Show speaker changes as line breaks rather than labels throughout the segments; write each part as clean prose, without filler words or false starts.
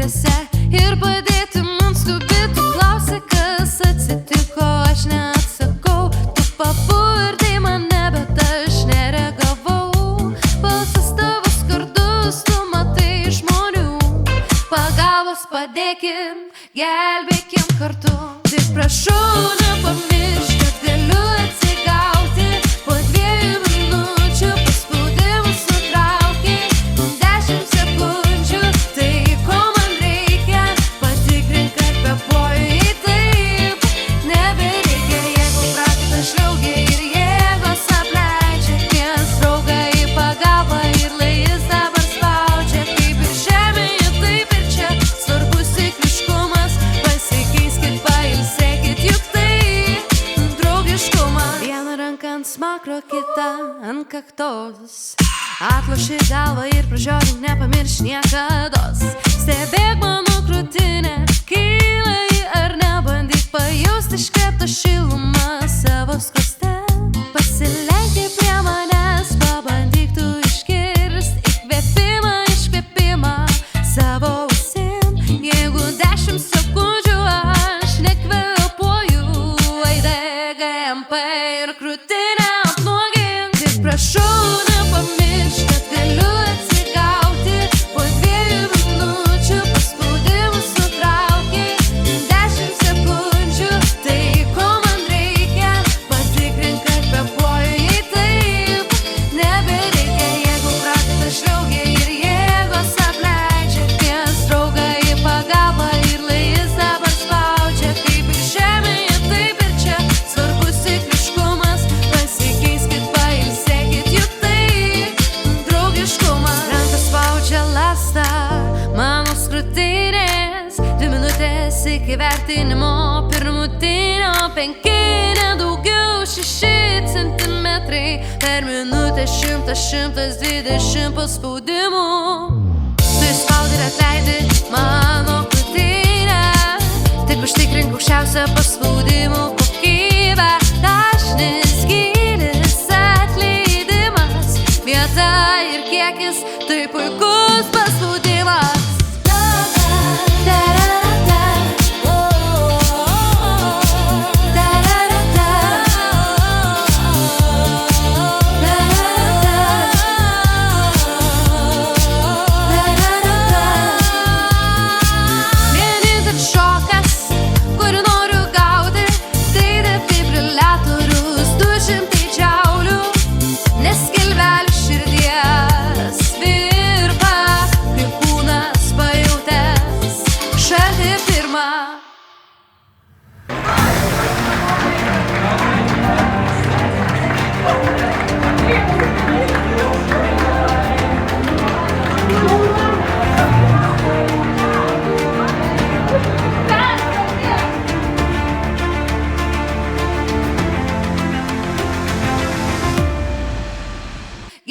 gatvėse ir padėti man skubėti. Klausia, kas atsitiko, aš neatsakau. Tu papurtei mane, bet aš nereagavau. Balsas tavo skardus, tu matai žmonių. Pagalbos padėkim, gelbėkim kartu. Tik prašau nepamiršk, kad galiu atsigauti. Po 2 minučių paspaudimus nutrauki. 10 sekundžių, tai ko man reikia. Patikrink, kad kvėpuoju taip. Nebereikia, jeigu prakaitas šliaugia ir jėgos apleidžia. Kvies draugą į pagalbą ir lai jis dabar spaudžia. Kaip ir žemėje, taip ir čia svarbus cikliškumas. Pasikeiskit, pailsėkit, juk tai draugiškumas. Viena ranka ant smakro, kita ant kaktos. Atloši galvą ir pražiūrink, nepamirš niekados. Stebėk mano krūtinę, kyla ji ar ne. Bandyk pajusti iškvėptą šilumą savo skruoste. Pasilenkti prie manęs, pabandyk tu išgirst įkvėpimą, iškvėpimą savo ausim. Jeigu 10 sekundžių aš nekvėpuoju, eideg MP ir krūtinę apnuogink. Tik prašau nepamiršk, kad galiu atsigauti. Po 2 minučių paspaudimus nutrauki. 10 sekundžių, tai ko man reikia. Patikrink, kad kvėpuoju taip. Nebereikia, jeigu prakaitas šliaugia ir jėgos apleidžia. Kvies draugą į pagalbą ir lai jis dabar spaudžia. Kaip ir žemėje, taip ir čia svarbus cikliškumas. Pasikeiskit, pailsėkit, juk tai draugiškumas. Rankas spaudžia lastą mano skrutinės. 2 minutės iki vertinimo pirmutinio. 5, nedaugiau 6 centimetrai. Per minutę 100-120 paspaudimų. Tu įspaudi ir atleidi mano krūtinę. Tik užtikrink aukščiausią paspaudimų kokybę. Dažnis, gylis, atleidimas. Vieta ir kiekis, tai puikus paspaudimas. Vienintelis šokas, kurį noriu gauti, tai defibriliatorius 200 džiaulių. Nes skilvelių širdies virpa, kai kūnas pajutęs šaltį pirmą.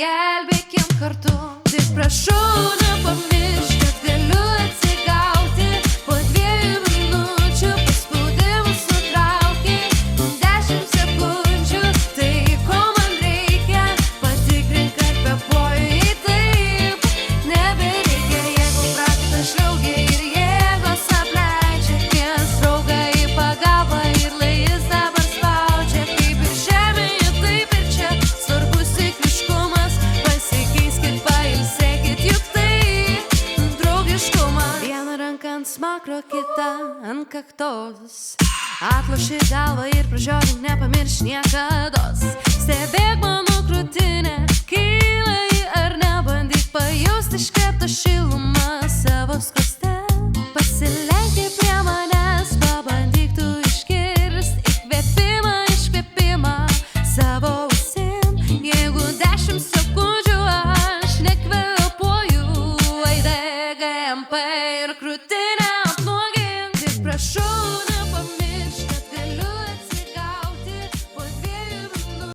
Gelbėkim kartu. Tik prašau nepamiršk, kad galiu atsigauti. Po 2 minučių paspaudimus nutrauki. 10 sekundžių, tai ko man reikia. Patikrink, kad kvėpuoju taip. Nebereikia, jeigu prakaitas šliaugia ir jėgos apleidžia. Kvies draugą į pagalbą ir lai jis dabar spaudžia. Kaip ir žemėje, taip ir čia svarbus cikliškumas. Pasikeiskit, pailsėkit, juk tai draugiškumas. Viena ranka ant smakro, kita ant kaktos. Atloši galvą ir pražiūrink, nepamirš niekados. Stebėk mano krūtinę, kyla ji ar ne. Bandyk pajusti iškvėptą šilumą savo skruoste. Pasilenkti prie manęs, pabandyk tu išgirst įkvėpimą, iškvėpimą savo ausim. Jeigu 10 sekundžių aš nekvėpuoju, eideg MP ir krūtinę apnuogink. Tik prašau